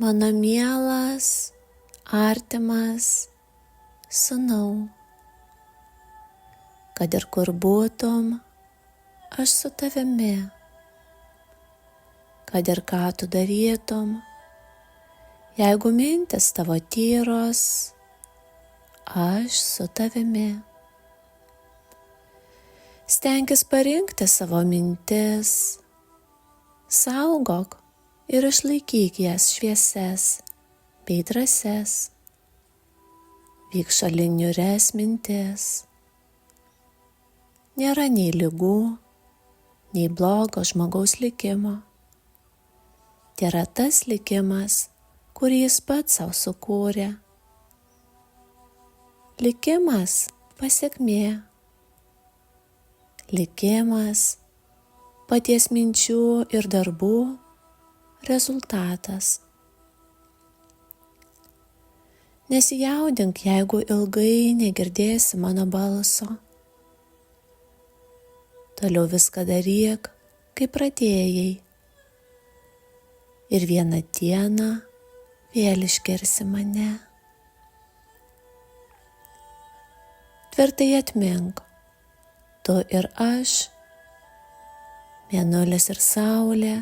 Mano mielas, artimas sūnau, kad ir kur būtum, aš su tavimi, kad ir ką tu darytum, jeigu mintis tavo tyros, aš su tavimi. Stenkis parinkti savo mintis, saugok ir išlaikyk jas šviesias bei drąsias. Vyk šalin niūrias mintis. Nėra nei ligų, nei blogo žmogaus likimo. Tėra tas likimas, kurį jis pats savo sukūrė. Likimas pasekmė. Likimas paties minčių ir darbų rezultatas. Nesijaudink, jeigu ilgai negirdėsi mano balso. Toliau viską daryk, kaip pradėjai. Ir vieną dieną vėl išgirsi mane. Tvirtai atmink, tu ir aš, mėnulis ir saulė,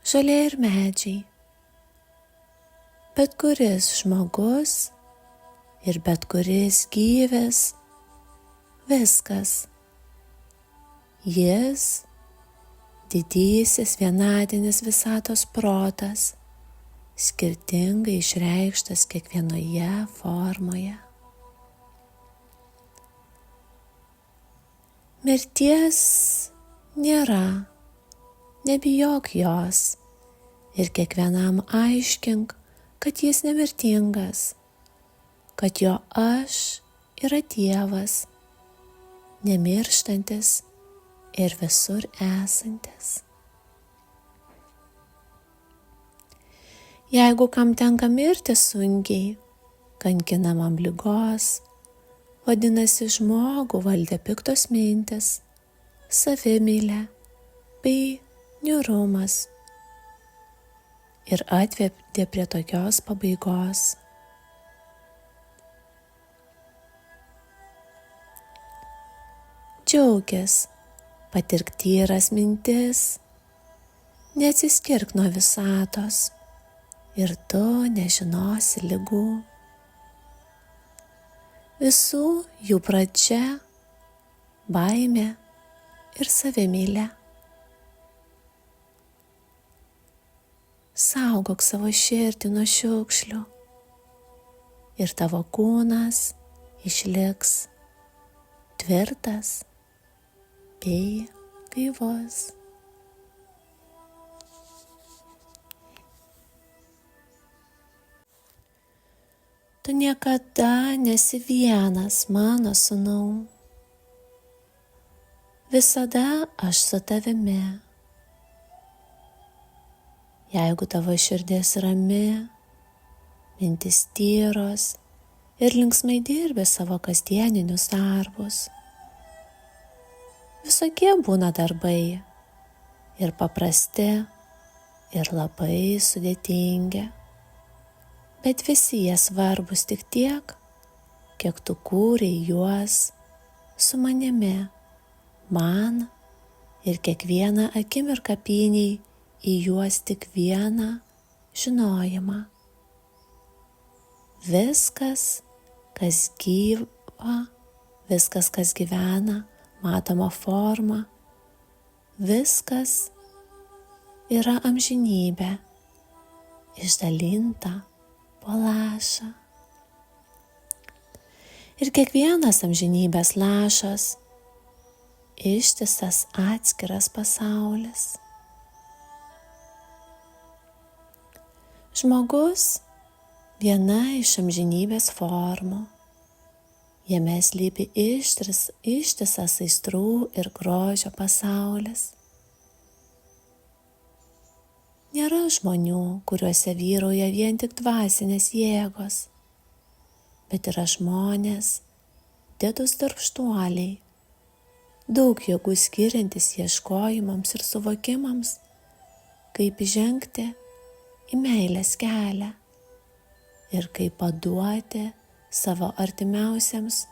žolė ir medžiai, bet kuris žmogus ir bet kuris gyvis, viskas. Jis, didysis vienadinis visatos protas, skirtingai išreikštas kiekvienoje formoje. Mirties nėra, nebijok jos ir kiekvienam aiškink, kad jis nemirtingas, kad jo aš yra Dievas, nemirštantis ir visur esantis. Jeigu kam tenka mirti sunkiai, kankinamam ligos, vadinasi, žmogų valdė piktos mintis, savimeilė bei niūrumas ir atvedė prie tokios pabaigos. Džiaukis, patirk tyras mintis, neatsiskirk nuo visatos ir tu nežinosi ligų. Visų jų pradžia, baimė ir savimeilė. Saugok savo širdį nuo šiukšlių ir tavo kūnas išliks tvirtas bei gaivus. Tu niekada nesi vienas, mano sūnau. Visada aš su tavimi. Jeigu tavo širdis rami, mintis tyros ir linksmai dirbi savo kasdieninius darbus. Visokie būna darbai, ir paprasti, ir labai sudėtingi. Bet visi jie svarbus tik tiek, kiek tu kūrei juos su manimi, man ir kiekvieną akimirką pynei į juos tik vieną žinojimą. Viskas, kas gyva, viskas, kas gyvena, matoma forma, viskas yra amžinybė, išdalinta po lašą. Ir kiekvienas amžinybės lašas ištisas atskiras pasaulis. Žmogus viena iš amžinybės formų. Jame slypi ištisas aistrų ir grožio pasaulis. Nėra žmonių, kuriuose vyrauja vien tik dvasinės jėgos, bet yra žmonės, didūs darbštuoliai, daug jėgų skiriantis ieškojimams ir suvokimams, kaip žengti į meilės kelią ir kaip paduoti savo artimiausiems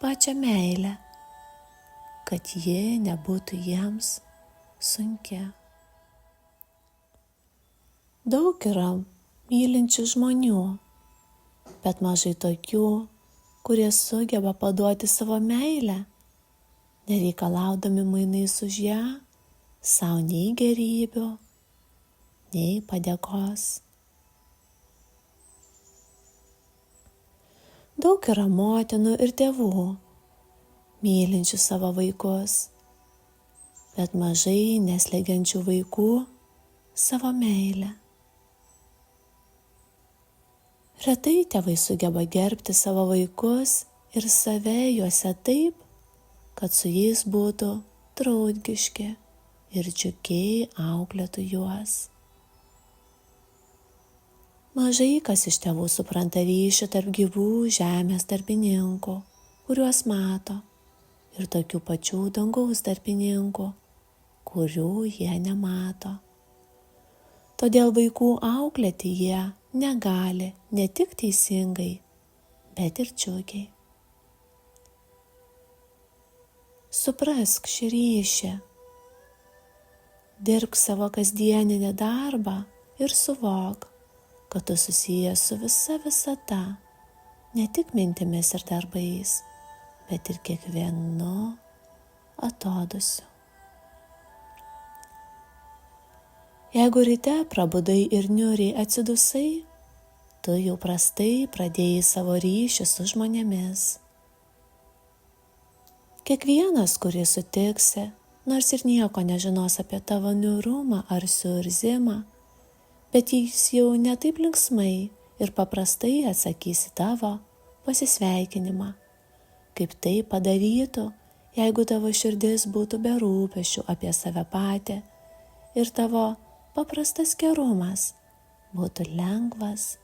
pačią meilę, kad ji nebūtų jiems sunki. Daug yra mylinčių žmonių, bet mažai tokių, kurie sugeba paduoti savo meilę, nereikalaudami mainais už ją savo nei gerybių, nei padėkos. Daug yra motinų ir tėvų, mylinčių savo vaikus, bet mažai neslegiančių vaikų savo meilę. Retai tėvai sugeba gerbti savo vaikus ir save juose taip, kad su jais būtų draugiški ir džiugiai auklėtų juos. Mažai kas iš tėvų supranta ryšį tarp gyvų žemės darbininkų, kuriuos mato, ir tokių pačių dangaus darbininkų, kurių jie nemato. Todėl vaikų auklėti jie negali ne tik teisingai, bet ir džiugiai. Suprask šį ryšį, dirbk savo kasdieninį darbą ir suvok, kad tu susijęs su visa visata, ne tik mintimis ir darbais, bet ir kiekvienu atodūsiu. Jeigu ryte prabudai ir niūriai atsidusai, tu jau prastai pradėjai savo ryšį su žmonėmis. Kiekvienas, kurį sutiksi, nors ir nieko nežinos apie tavo niūrumą ar suirzimą, bet jis jau netaip linksmai ir paprastai atsakys į tavo pasisveikinimą, kaip tai padarytų, jeigu tavo širdis būtų be rūpesčių apie save patį ir tavo paprastas gerumas būtų lengvas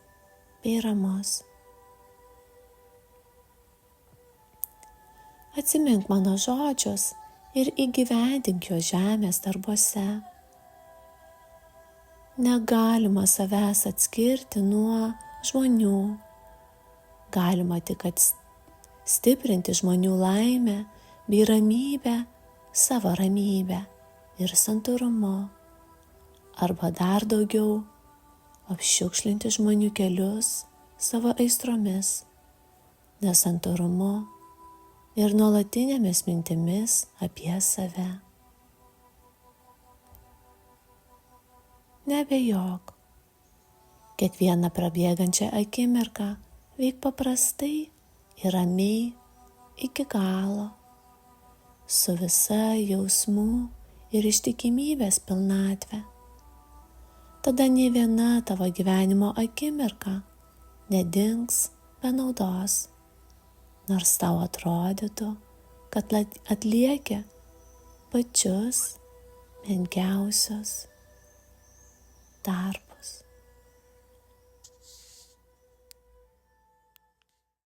bei ramus. Atsimink mano žodžius ir įgyvendink juos žemės darbuose. Negalima savęs atskirti nuo žmonių. Galima tik stiprinti žmonių laimę bei ramybę, savo ramybę ir santūrumu. Arba dar daugiau apšiukšlinti žmonių kelius savo aistromis, nesantūrumu ir nuolatinėmis mintimis apie save. Nebejok, kiekvieną prabėgančią akimirką veik paprastai ir ramiai iki galo, su visa jausmų ir ištikimybės pilnatve. Tada nė viena tavo gyvenimo akimirka nedings be naudos, nors tau atrodytų, kad atlieki pačius menkiausius darbus.